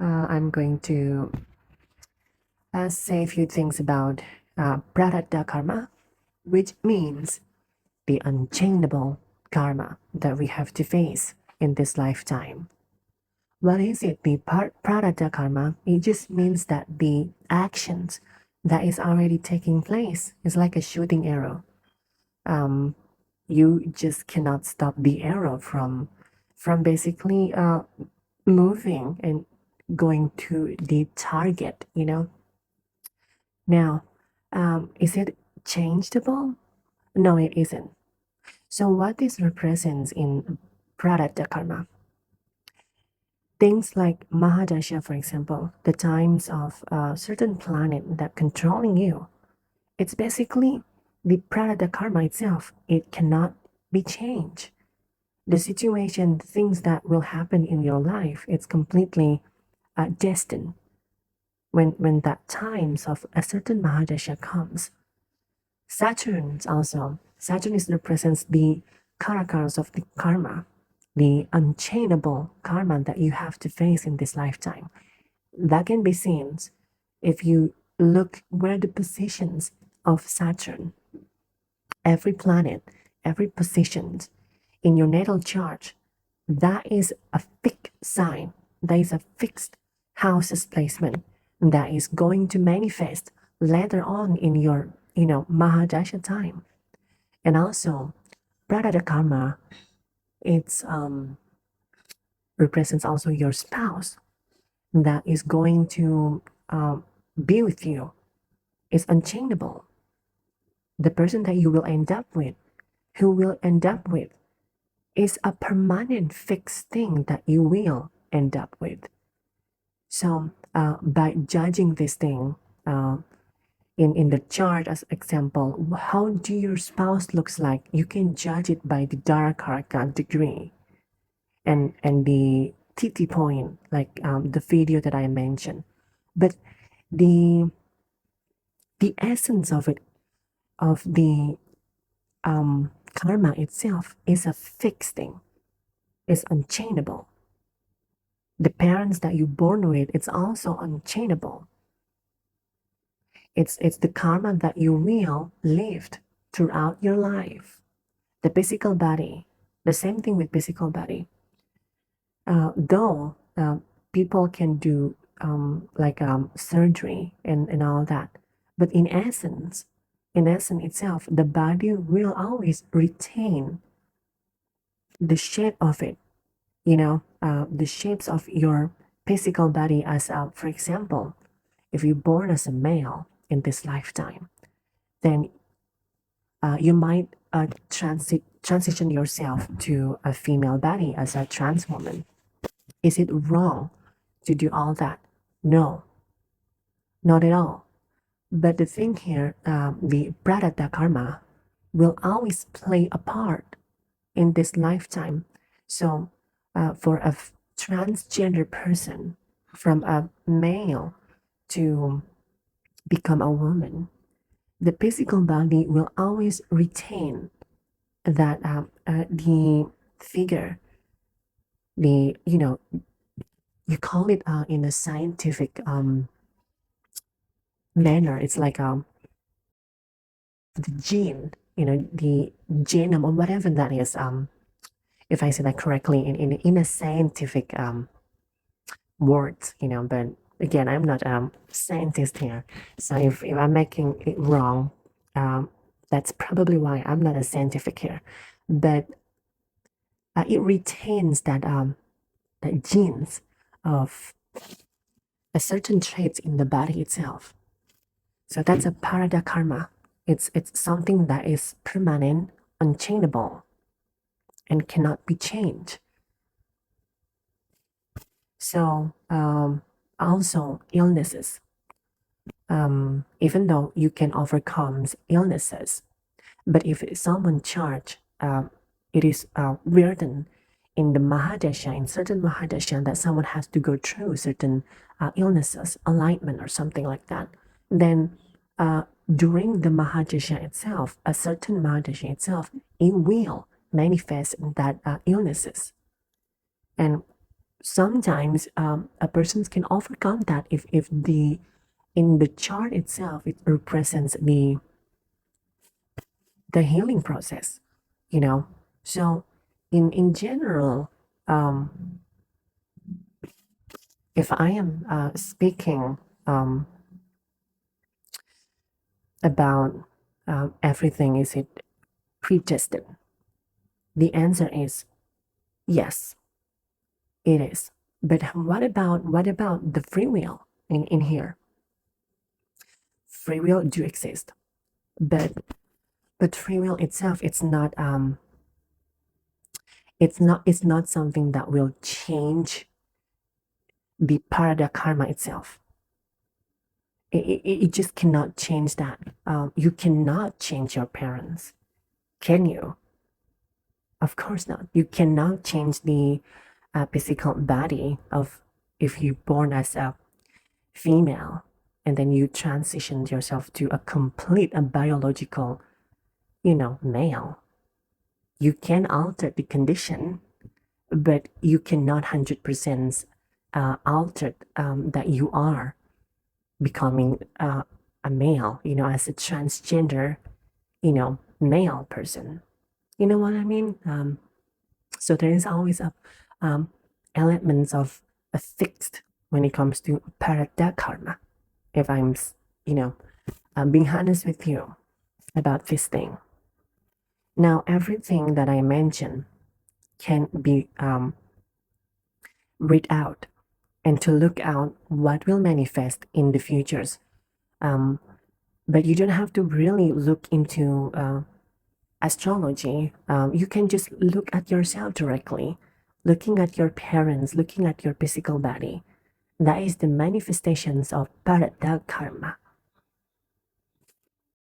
I'm going to say a few things about Prarabdha karma, which means the unchainable karma that we have to face in this lifetime. What is it? The Prarabdha karma, it just means that the actions that is already taking place is like a shooting arrow. You just cannot stop the arrow from basically moving and going to the target, Now, is it changeable? No, it isn't. So what this represents in Prarabdha karma? Things like Mahadasha, for example, the times of a certain planet that controlling you, it's basically the Prarabdha karma itself. It cannot be changed. The situation, the things that will happen in your life, it's completely destined. When that times of a certain Mahadasha comes, Saturn represents the karakas of the karma, the unchainable karma that you have to face in this lifetime. That can be seen if you look where the positions of Saturn, every planet, every position in your natal chart, that is a fixed sign, that is a fixed house's placement that is going to manifest later on in your, Mahadasha time. And also, Prarabdha karma, it's represents also your spouse that is going to be with you. It's unchangeable. The person that you will end up with, who will end up with, is a permanent fixed thing that you will end up with. So by judging this thing in the chart as example, how do your spouse looks like? You can judge it by the Dharaka degree and the tithi point, like the video that I mentioned. But the essence of it, of the karma itself, is a fixed thing. It's unchainable. The parents that you born with, it's also unchainable. It's the karma that you will lived throughout your life. The physical body, the same thing with physical body. Though people can do surgery and all that, but in essence itself, the body will always retain the shape of it. The shapes of your physical body as, for example, if you're born as a male in this lifetime, then you might transition yourself to a female body as a trans woman. Is it wrong to do all that? No, not at all. But the thing here, the Prarabdha karma will always play a part in this lifetime. So for a transgender person, from a male to become a woman, the physical body will always retain that the figure, you call it in a scientific manner, it's like the gene, the genome or whatever that is, if I say that correctly in a scientific words, but again, I'm not a scientist here. So if I'm making it wrong, that's probably why I'm not a scientific here. But it retains that genes of a certain traits in the body itself. So that's a Prarabdha karma. It's something that is permanent, unchainable, and cannot be changed. So also illnesses. Even though you can overcome illnesses, but if someone charge, it is written in the Mahadasha, in certain Mahadasha, that someone has to go through certain illnesses, alignment or something like that, then during the Mahadasha itself, a certain Mahadasha itself, it will manifest that illnesses. And sometimes a person can overcome that if the in the chart itself it represents the healing process, you know. So in general, if I am speaking about everything, is it predestined? The answer is yes, it is. But what about the free will in here? Free will do exist, but free will itself, it's not something that will change the Prarabdha karma itself. It just cannot change that. You cannot change your parents, can you? Of course not. You cannot change the physical body of, if you're born as a female and then you transitioned yourself to a complete a biological, male. You can alter the condition, but you cannot 100% alter that you are becoming a male, as a transgender, male person. You know what I mean? So there is always elements of a fixed when it comes to Prarabdha karma. If I'm being honest with you about this thing. Now, everything that I mentioned can be read out and to look out what will manifest in the futures. But you don't have to really look into astrology. You can just look at yourself directly, looking at your parents, looking at your physical body. That is the manifestations of Prarabdha karma.